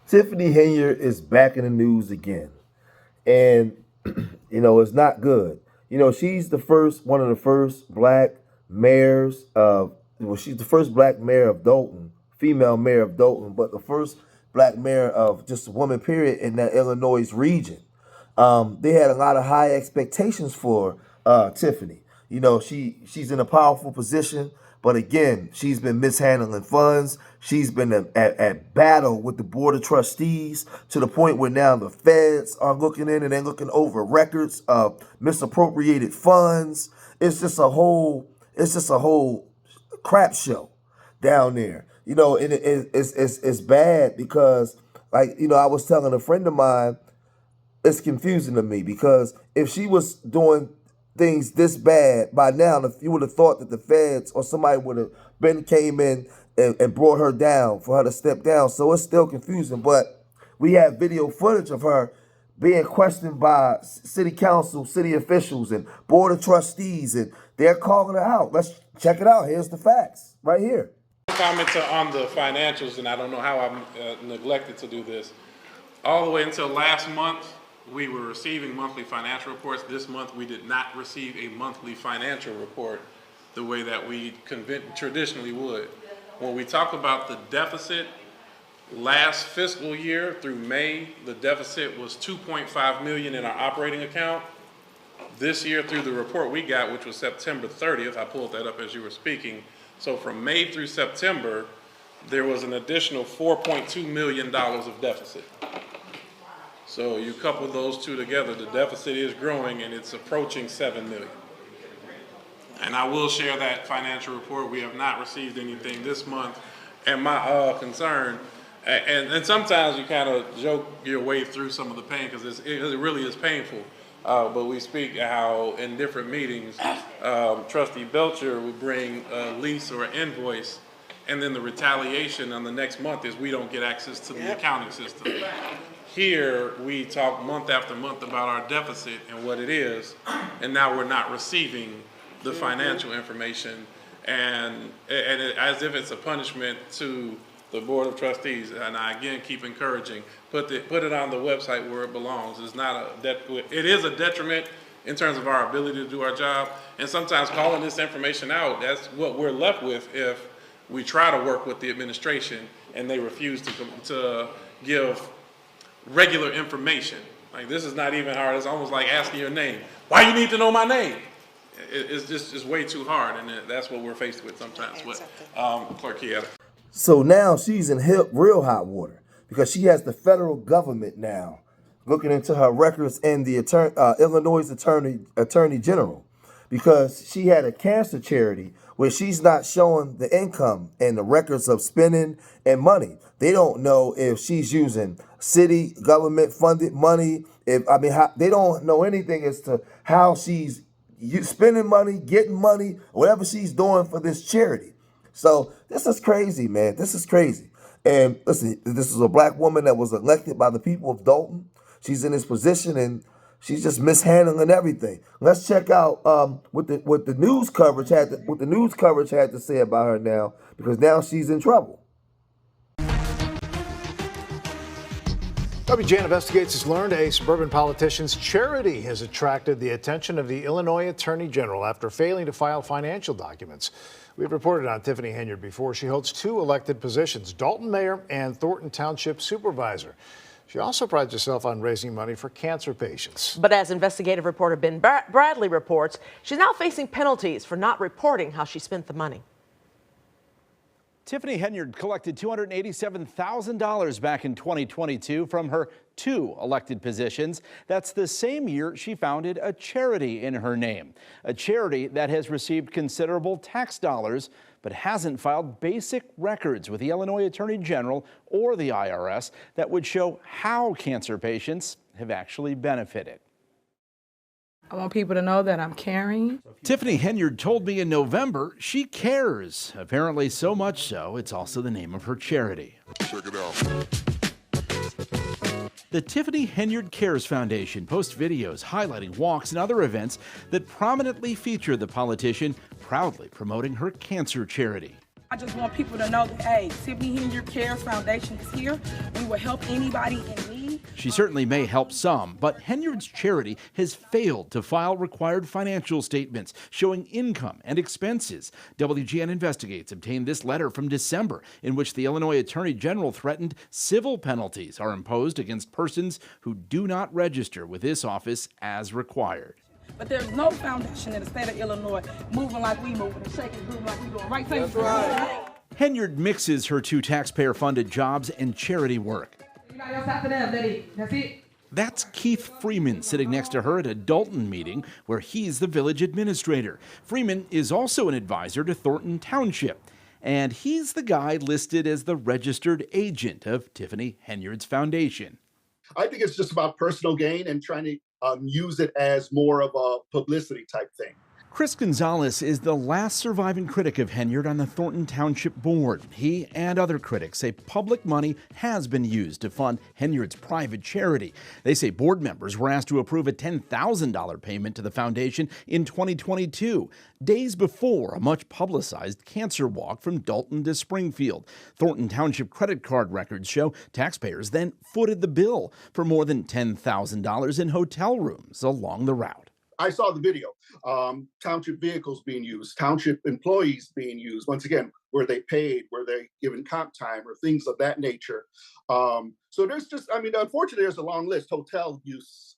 Tiffany Henyard is back in the news again, and it's not good. She's one of the first black mayors of. Well, she's the first black mayor of Dolton, female mayor of Dolton, but the first black mayor of just a woman period in that Illinois region. They had a lot of high expectations for Tiffany. She's in a powerful position, but again, she's been mishandling funds. She's been at battle with the board of trustees to the point where now the feds are looking in and they're looking over records of misappropriated funds. It's just a whole crap show down there. And it's bad because, I was telling a friend of mine, it's confusing to me because if she was doing things this bad by now, if you would have thought that the feds or somebody would have came in and brought her down for her to step down. So it's still confusing, but we have video footage of her being questioned by city council, city officials, and board of trustees, and they're calling her out. Let's check it out. Here's the facts right here. Comment on the financials, and I don't know how I neglected to do this. All the way until last month, we were receiving monthly financial reports. This month, we did not receive a monthly financial report the way that we traditionally would. When we talk about the deficit, last fiscal year through May, the deficit was $2.5 million in our operating account. This year, through the report we got, which was September 30th, I pulled that up as you were speaking. So from May through September, there was an additional $4.2 million of deficit. So you couple those two together, the deficit is growing and it's approaching $7 million. And I will share that financial report. We have not received anything this month. And my concern, and sometimes you kind of joke your way through some of the pain because it really is painful. But we speak how in different meetings, Trustee Belcher would bring a lease or an invoice, and then the retaliation on the next month is we don't get access to the accounting system. Here, we talk month after month about our deficit and what it is, and now we're not receiving the financial information, and as if it's a punishment to the Board of Trustees. And I again keep encouraging, put it on the website where it belongs. It is a detriment in terms of our ability to do our job, and sometimes calling this information out, that's what we're left with if we try to work with the administration and they refuse to give regular information. Like, this is not even hard. It's almost like asking your name. Why you need to know my name? It's way too hard, and that's what we're faced with sometimes. But Clerk Chiara. So now she's in real hot water because she has the federal government now looking into her records and the Illinois Attorney General, because she had a cancer charity where she's not showing the income and the records of spending and money. They don't know if she's using city government funded money. They don't know anything as to how she's spending money, getting money, whatever she's doing for this charity. So this is crazy, man. This is crazy. And listen, this is a black woman that was elected by the people of Dolton. She's in this position and she's just mishandling everything. Let's check out what the news coverage had to say about her now, because now she's in trouble. WGN Investigates has learned a suburban politician's charity has attracted the attention of the Illinois Attorney General after failing to file financial documents. We've reported on Tiffany Henyard before. She holds two elected positions, Dolton Mayor and Thornton Township Supervisor. She also prides herself on raising money for cancer patients. But as investigative reporter Ben Bradley reports, she's now facing penalties for not reporting how she spent the money. Tiffany Henyard collected $287,000 back in 2022 from her two elected positions. That's the same year she founded a charity in her name, a charity that has received considerable tax dollars but hasn't filed basic records with the Illinois Attorney General or the IRS that would show how cancer patients have actually benefited. I want people to know that I'm caring. Tiffany Henyard told me in November she cares. Apparently so much so, it's also the name of her charity. Check it out. The Tiffany Henyard Cares Foundation posts videos highlighting walks and other events that prominently feature the politician proudly promoting her cancer charity. I just want people to know that, hey, Tiffany Henyard Cares Foundation is here. We will help anybody in need. She certainly may help some, but Henyard's charity has failed to file required financial statements showing income and expenses. WGN Investigates obtained this letter from December in which the Illinois Attorney General threatened civil penalties are imposed against persons who do not register with this office as required. But there's no foundation in the state of Illinois moving like we moving and shaking and grooving like we doing. Right? That's right. Henyard mixes her two taxpayer-funded jobs and charity work. Anybody else after that, Liddy? That's it. That's Keith Freeman sitting next to her at a Dalton meeting where he's the village administrator. Freeman is also an advisor to Thornton Township, and he's the guy listed as the registered agent of Tiffany Henyard's foundation. I think it's just about personal gain and trying to use it as more of a publicity type thing. Chris Gonzalez is the last surviving critic of Henyard on the Thornton Township Board. He and other critics say public money has been used to fund Henyard's private charity. They say board members were asked to approve a $10,000 payment to the foundation in 2022, days before a much publicized cancer walk from Dalton to Springfield. Thornton Township credit card records show taxpayers then footed the bill for more than $10,000 in hotel rooms along the route. I saw the video, township vehicles being used, township employees being used. Once again, were they paid? Were they given comp time or things of that nature? So there's just, unfortunately, there's a long list. Hotel use,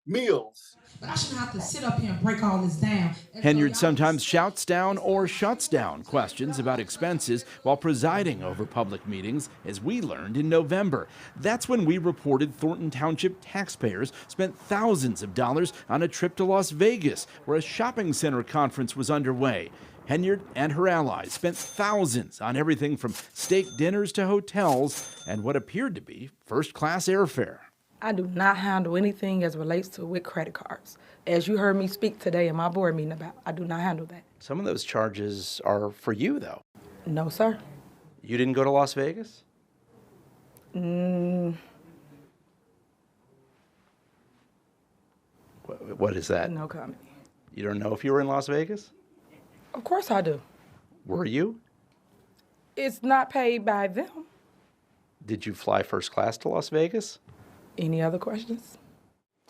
meals. But I shouldn't have to sit up here and break all this down. Henyard sometimes shouts down or shuts down questions about expenses while presiding over public meetings, as we learned in November. That's when we reported Thornton Township taxpayers spent thousands of dollars on a trip to Las Vegas, where a shopping center conference was underway. Henyard and her allies spent thousands on everything from steak dinners to hotels and what appeared to be first-class airfare. I do not handle anything as relates to with credit cards. As you heard me speak today in my board meeting about, I do not handle that. Some of those charges are for you, though. No, sir. You didn't go to Las Vegas? What is that? No comment. You don't know if you were in Las Vegas? Of course I do. Were you? It's not paid by them. Did you fly first class to Las Vegas? Any other questions?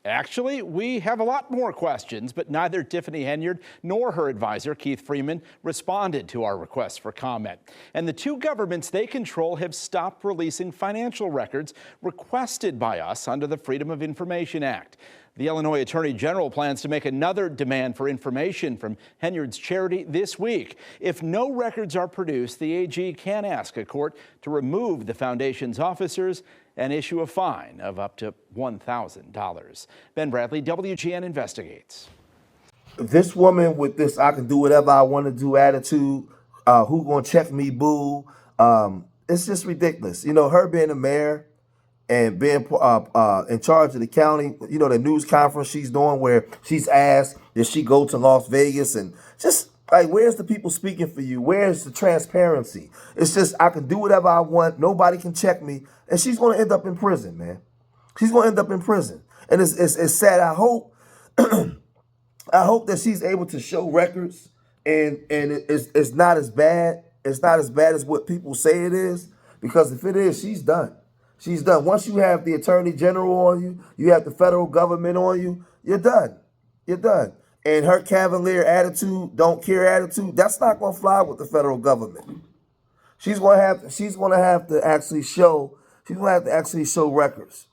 Actually, we have a lot more questions, but neither Tiffany Henyard nor her advisor, Keith Freeman, responded to our requests for comment. And the two governments they control have stopped releasing financial records requested by us under the Freedom of Information Act. The Illinois Attorney General plans to make another demand for information from Henyard's charity this week. If no records are produced, the AG can ask a court to remove the foundation's officers and issue a fine of up to $1,000. Ben Bradley, WGN Investigates. This woman with this "I can do whatever I want to do" attitude, who gonna check me, boo? It's just ridiculous. You know, her being a mayor and being in charge of the county, you know, the news conference she's doing where she's asked, did she go to Las Vegas? And just like, where's the people speaking for you? Where's the transparency? It's just, I can do whatever I want. Nobody can check me. And she's going to end up in prison, man. She's going to end up in prison. And it's sad. I hope I hope that she's able to show records and it's not as bad. It's not as bad as what people say it is. Because if it is, she's done. She's done. Once you have the Attorney General on you, you have the federal government on you, you're done. You're done. And her cavalier attitude, don't care attitude, that's not going to fly with the federal government. She's going to have to actually show records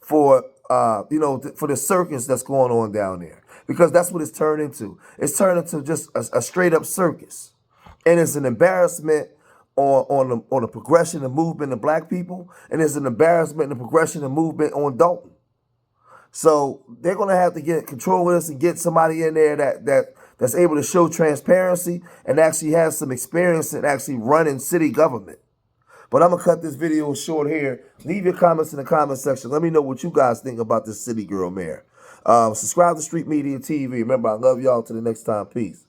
for for the circus that's going on down there, because that's what it's turned into. It's turned into just a straight up circus, and it's an embarrassment on the progression and movement of black people, and it's an embarrassment in the progression and movement on Dalton. So they're gonna have to get control of this and get somebody in there that's able to show transparency and actually have some experience in actually running city government. But I'm gonna cut this video short here. Leave your comments in the comment section. Let me know what you guys think about this city girl mayor. Subscribe to Street Media TV. Remember, I love y'all. Till the next time. Peace.